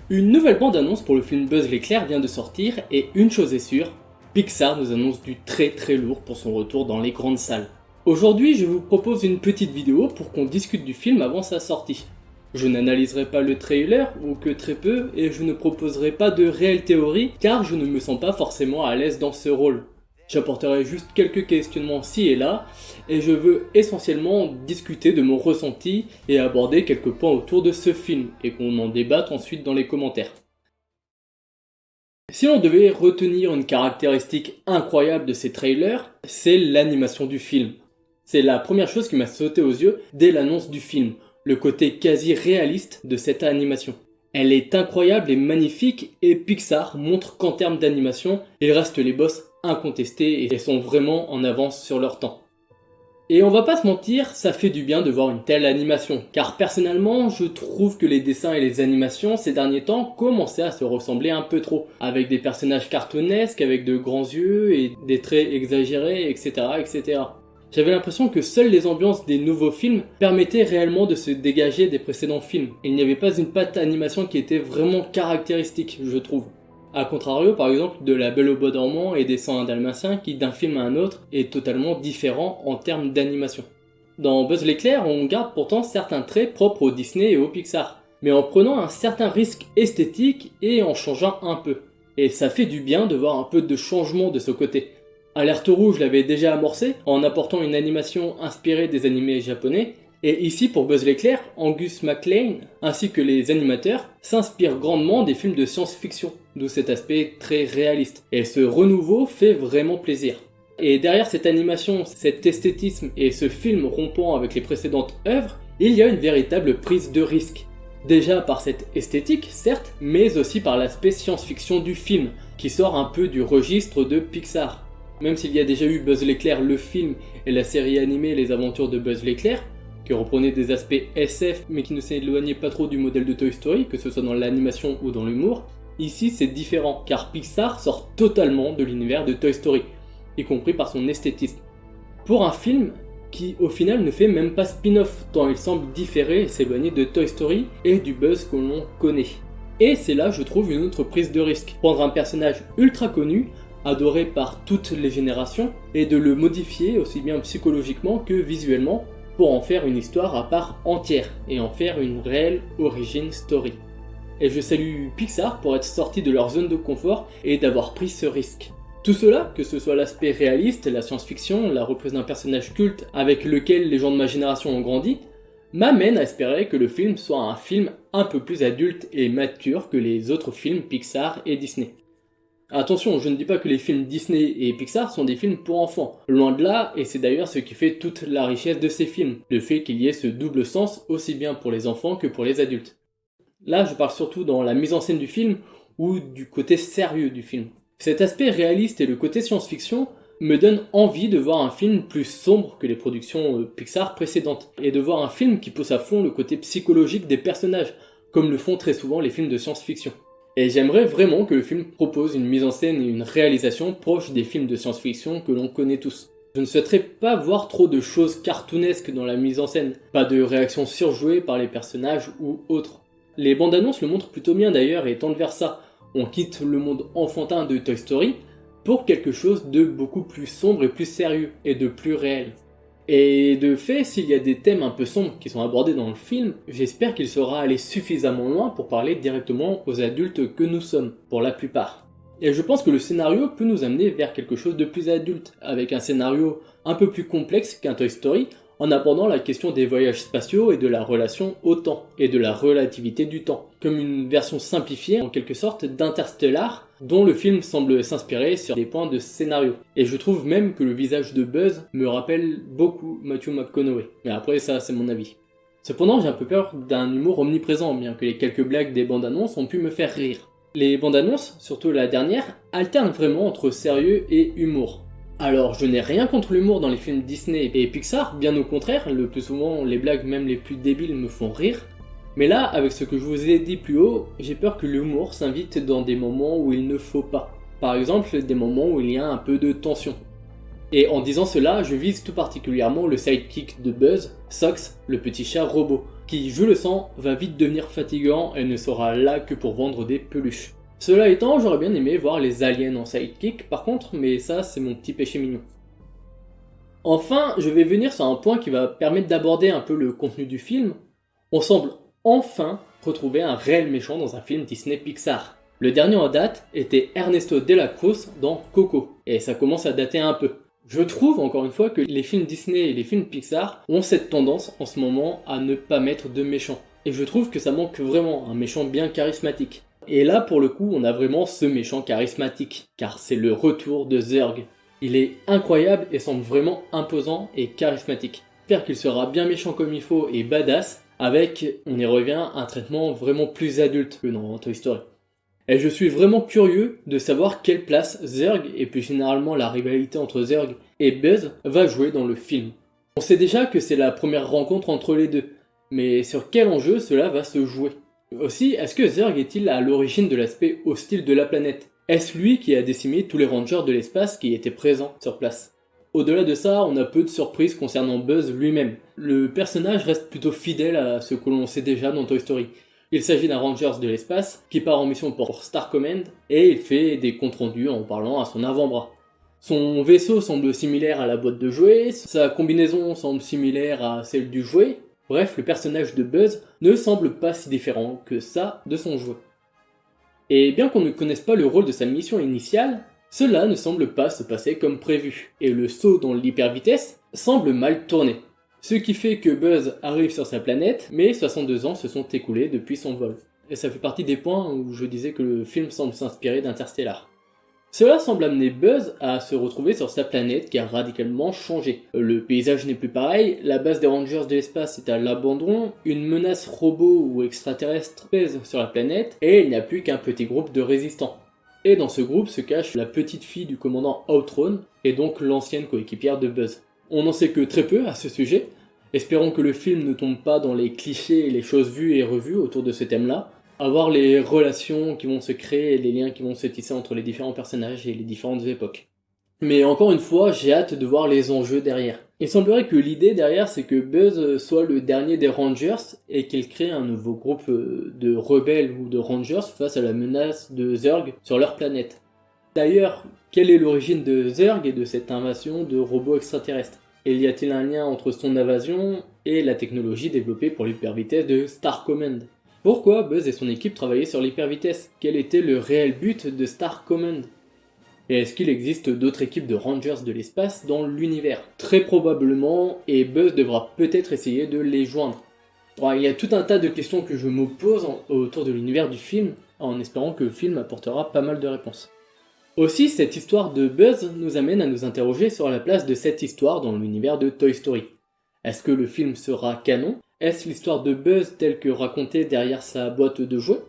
Une nouvelle bande-annonce pour le film Buzz l'éclair vient de sortir et une chose est sûre, Pixar nous annonce du très lourd pour son retour dans les grandes salles. Aujourd'hui, je vous propose une petite vidéo pour qu'on discute du film avant sa sortie. Je n'analyserai pas le trailer, ou que très peu, et je ne proposerai pas de réelle théorie car je ne me sens pas forcément à l'aise dans ce rôle. J'apporterai juste quelques questionnements ci et là, et je veux essentiellement discuter de mon ressenti et aborder quelques points autour de ce film, et qu'on en débatte ensuite dans les commentaires. Si l'on devait retenir une caractéristique incroyable de ces trailers, c'est l'animation du film. C'est la première chose qui m'a sauté aux yeux dès l'annonce du film, le côté quasi réaliste de cette animation. Elle est incroyable et magnifique, et Pixar montre qu'en termes d'animation, ils restent les boss incontestés et sont vraiment en avance sur leur temps. Et on va pas se mentir, ça fait du bien de voir une telle animation, car personnellement, je trouve que les dessins et les animations ces derniers temps commençaient à se ressembler un peu trop, avec des personnages cartoonesques, avec de grands yeux et des traits exagérés, etc. etc. J'avais l'impression que seules les ambiances des nouveaux films permettaient réellement de se dégager des précédents films. Il n'y avait pas une patte animation qui était vraiment caractéristique, je trouve. A contrario, par exemple, de La Belle au Bois dormant et des 101 Dalmatiens qui, d'un film à un autre, est totalement différent en termes d'animation. Dans Buzz l'éclair, on garde pourtant certains traits propres au Disney et au Pixar, mais en prenant un certain risque esthétique et en changeant un peu. Et ça fait du bien de voir un peu de changement de ce côté. Alerte Rouge l'avait déjà amorcé en apportant une animation inspirée des animés japonais, et ici pour Buzz l'éclair, Angus MacLane ainsi que les animateurs s'inspirent grandement des films de science-fiction, d'où cet aspect très réaliste. Et ce renouveau fait vraiment plaisir. Et derrière cette animation, cet esthétisme et ce film rompant avec les précédentes œuvres, il y a une véritable prise de risque. Déjà par cette esthétique, certes, mais aussi par l'aspect science-fiction du film, qui sort un peu du registre de Pixar. Même s'il y a déjà eu Buzz l'éclair le film et la série animée Les Aventures de Buzz l'éclair, qui reprenait des aspects SF mais qui ne s'éloignaient pas trop du modèle de Toy Story, que ce soit dans l'animation ou dans l'humour, ici c'est différent car Pixar sort totalement de l'univers de Toy Story, y compris par son esthétisme. Pour un film qui au final ne fait même pas spin-off, tant il semble différer et s'éloigner de Toy Story et du Buzz que l'on connaît. Et c'est là je trouve une autre prise de risque, prendre un personnage ultra connu, adoré par toutes les générations, et de le modifier aussi bien psychologiquement que visuellement, pour en faire une histoire à part entière, et en faire une réelle origin story. Et je salue Pixar pour être sorti de leur zone de confort et d'avoir pris ce risque. Tout cela, que ce soit l'aspect réaliste, la science-fiction, la reprise d'un personnage culte avec lequel les gens de ma génération ont grandi, m'amène à espérer que le film soit un film un peu plus adulte et mature que les autres films Pixar et Disney. Attention, je ne dis pas que les films Disney et Pixar sont des films pour enfants, loin de là, et c'est d'ailleurs ce qui fait toute la richesse de ces films, le fait qu'il y ait ce double sens aussi bien pour les enfants que pour les adultes. Là, je parle surtout dans la mise en scène du film ou du côté sérieux du film. Cet aspect réaliste et le côté science-fiction me donnent envie de voir un film plus sombre que les productions Pixar précédentes, et de voir un film qui pousse à fond le côté psychologique des personnages, comme le font très souvent les films de science-fiction. Et j'aimerais vraiment que le film propose une mise en scène et une réalisation proche des films de science-fiction que l'on connaît tous. Je ne souhaiterais pas voir trop de choses cartoonesques dans la mise en scène, pas de réactions surjouées par les personnages ou autres. Les bandes annonces le montrent plutôt bien d'ailleurs et tendent vers ça. On quitte le monde enfantin de Toy Story pour quelque chose de beaucoup plus sombre et plus sérieux et de plus réel. Et de fait, s'il y a des thèmes un peu sombres qui sont abordés dans le film, j'espère qu'il sera allé suffisamment loin pour parler directement aux adultes que nous sommes, pour la plupart. Et je pense que le scénario peut nous amener vers quelque chose de plus adulte, avec un scénario un peu plus complexe qu'un Toy Story, en abordant la question des voyages spatiaux et de la relation au temps, et de la relativité du temps, comme une version simplifiée en quelque sorte d'Interstellar, dont le film semble s'inspirer sur des points de scénario. Et je trouve même que le visage de Buzz me rappelle beaucoup Matthew McConaughey, mais après ça c'est mon avis. Cependant j'ai un peu peur d'un humour omniprésent, bien que les quelques blagues des bandes annonces ont pu me faire rire. Les bandes annonces, surtout la dernière, alternent vraiment entre sérieux et humour. Alors, je n'ai rien contre l'humour dans les films Disney et Pixar, bien au contraire, le plus souvent les blagues même les plus débiles me font rire. Mais là, avec ce que je vous ai dit plus haut, j'ai peur que l'humour s'invite dans des moments où il ne faut pas. Par exemple, des moments où il y a un peu de tension. Et en disant cela, je vise tout particulièrement le sidekick de Buzz, Sox, le petit chat robot, qui, je le sens, va vite devenir fatigant et ne sera là que pour vendre des peluches. Cela étant, j'aurais bien aimé voir les aliens en sidekick par contre, mais ça c'est mon petit péché mignon. Enfin, je vais venir sur un point qui va permettre d'aborder un peu le contenu du film. On semble enfin retrouver un réel méchant dans un film Disney Pixar. Le dernier en date était Ernesto de la Cruz dans Coco, et ça commence à dater un peu. Je trouve encore une fois que les films Disney et les films Pixar ont cette tendance en ce moment à ne pas mettre de méchants. Et je trouve que ça manque vraiment un méchant bien charismatique. Et là pour le coup on a vraiment ce méchant charismatique, car c'est le retour de Zurg. Il est incroyable et semble vraiment imposant et charismatique. J'espère qu'il sera bien méchant comme il faut et badass, avec, on y revient, un traitement vraiment plus adulte que dans Toy Story. Et je suis vraiment curieux de savoir quelle place Zurg, et plus généralement la rivalité entre Zurg et Buzz, va jouer dans le film. On sait déjà que c'est la première rencontre entre les deux, mais sur quel enjeu cela va se jouer? Aussi, est-ce que Zurg est-il à l'origine de l'aspect hostile de la planète? Est-ce lui qui a décimé tous les rangers de l'espace qui étaient présents sur place? Au-delà de ça, on a peu de surprises concernant Buzz lui-même. Le personnage reste plutôt fidèle à ce que l'on sait déjà dans Toy Story. Il s'agit d'un Rangers de l'espace qui part en mission pour Star Command et il fait des comptes rendus en parlant à son avant-bras. Son vaisseau semble similaire à la boîte de jouets, sa combinaison semble similaire à celle du jouet. Bref, le personnage de Buzz ne semble pas si différent que ça de son jouet. Et bien qu'on ne connaisse pas le rôle de sa mission initiale, cela ne semble pas se passer comme prévu, et le saut dans l'hypervitesse semble mal tourné. Ce qui fait que Buzz arrive sur sa planète, mais 62 ans se sont écoulés depuis son vol. Et ça fait partie des points où je disais que le film semble s'inspirer d'Interstellar. Cela semble amener Buzz à se retrouver sur sa planète qui a radicalement changé. Le paysage n'est plus pareil, la base des Rangers de l'espace est à l'abandon, une menace robot ou extraterrestre pèse sur la planète, et il n'y a plus qu'un petit groupe de résistants. Et dans ce groupe se cache la petite fille du commandant Outrun, et donc l'ancienne coéquipière de Buzz. On n'en sait que très peu à ce sujet, espérons que le film ne tombe pas dans les clichés et les choses vues et revues autour de ce thème-là, à voir les relations qui vont se créer et les liens qui vont se tisser entre les différents personnages et les différentes époques. Mais encore une fois, j'ai hâte de voir les enjeux derrière. Il semblerait que l'idée derrière, c'est que Buzz soit le dernier des Rangers et qu'il crée un nouveau groupe de rebelles ou de Rangers face à la menace de Zurg sur leur planète. D'ailleurs, quelle est l'origine de Zurg et de cette invasion de robots extraterrestres? Et y a-t-il un lien entre son invasion et la technologie développée pour l'hypervitesse de Star Command? Pourquoi Buzz et son équipe travaillaient sur l'hypervitesse? Quel était le réel but de Star Command? Et est-ce qu'il existe d'autres équipes de Rangers de l'espace dans l'univers? Très probablement, et Buzz devra peut-être essayer de les joindre. Alors, il y a tout un tas de questions que je me pose autour de l'univers du film, en espérant que le film apportera pas mal de réponses. Aussi, cette histoire de Buzz nous amène à nous interroger sur la place de cette histoire dans l'univers de Toy Story. Est-ce que le film sera canon? Est-ce l'histoire de Buzz telle que racontée derrière sa boîte de jouets?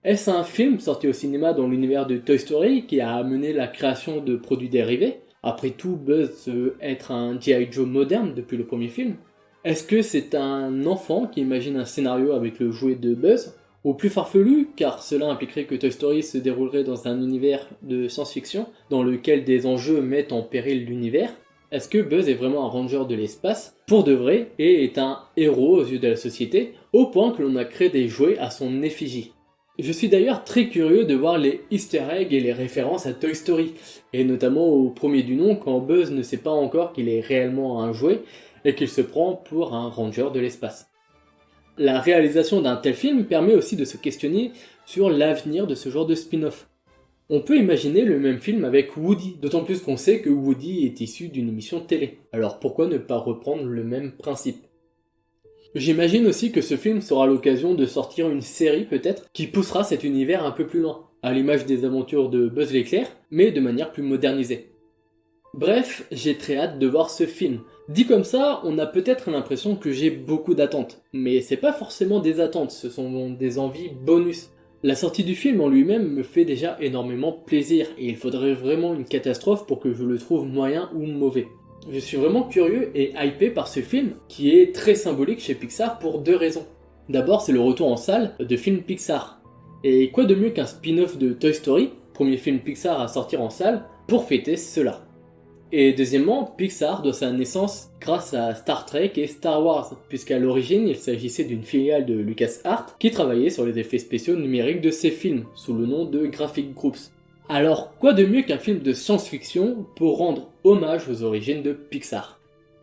Est-ce un film sorti au cinéma dans l'univers de Toy Story qui a amené la création de produits dérivés? Après tout, Buzz se veut être un G.I. Joe moderne depuis le premier film. Est-ce que c'est un enfant qui imagine un scénario avec le jouet de Buzz? Ou plus farfelu, car cela impliquerait que Toy Story se déroulerait dans un univers de science-fiction dans lequel des enjeux mettent en péril l'univers? Est-ce que Buzz est vraiment un ranger de l'espace, pour de vrai, et est un héros aux yeux de la société, au point que l'on a créé des jouets à son effigie? Je suis d'ailleurs très curieux de voir les easter eggs et les références à Toy Story, et notamment au premier du nom quand Buzz ne sait pas encore qu'il est réellement un jouet, et qu'il se prend pour un ranger de l'espace. La réalisation d'un tel film permet aussi de se questionner sur l'avenir de ce genre de spin-off. On peut imaginer le même film avec Woody, d'autant plus qu'on sait que Woody est issu d'une émission télé. Alors pourquoi ne pas reprendre le même principe? J'imagine aussi que ce film sera l'occasion de sortir une série peut-être qui poussera cet univers un peu plus loin, à l'image des aventures de Buzz l'éclair, mais de manière plus modernisée. Bref, j'ai très hâte de voir ce film. Dit comme ça, on a peut-être l'impression que j'ai beaucoup d'attentes, mais c'est pas forcément des attentes, ce sont des envies bonus. La sortie du film en lui-même me fait déjà énormément plaisir, et il faudrait vraiment une catastrophe pour que je le trouve moyen ou mauvais. Je suis vraiment curieux et hypé par ce film, qui est très symbolique chez Pixar pour deux raisons. D'abord, c'est le retour en salle de films Pixar. Et quoi de mieux qu'un spin-off de Toy Story, premier film Pixar à sortir en salle, pour fêter cela. Et deuxièmement, Pixar doit sa naissance grâce à Star Trek et Star Wars, puisqu'à l'origine il s'agissait d'une filiale de LucasArts qui travaillait sur les effets spéciaux numériques de ces films, sous le nom de Graphic Groups. Alors quoi de mieux qu'un film de science-fiction pour rendre hommage aux origines de Pixar?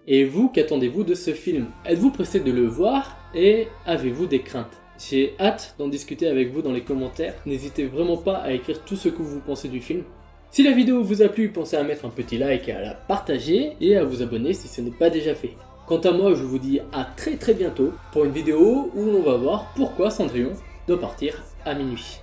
Et vous, qu'attendez-vous de ce film? Êtes-vous pressé de le voir et avez-vous des craintes? J'ai hâte d'en discuter avec vous dans les commentaires, n'hésitez vraiment pas à écrire tout ce que vous pensez du film. Si la vidéo vous a plu, pensez à mettre un petit like et à la partager et à vous abonner si ce n'est pas déjà fait. Quant à moi, je vous dis à très bientôt pour une vidéo où l'on va voir pourquoi Cendrillon doit partir à minuit.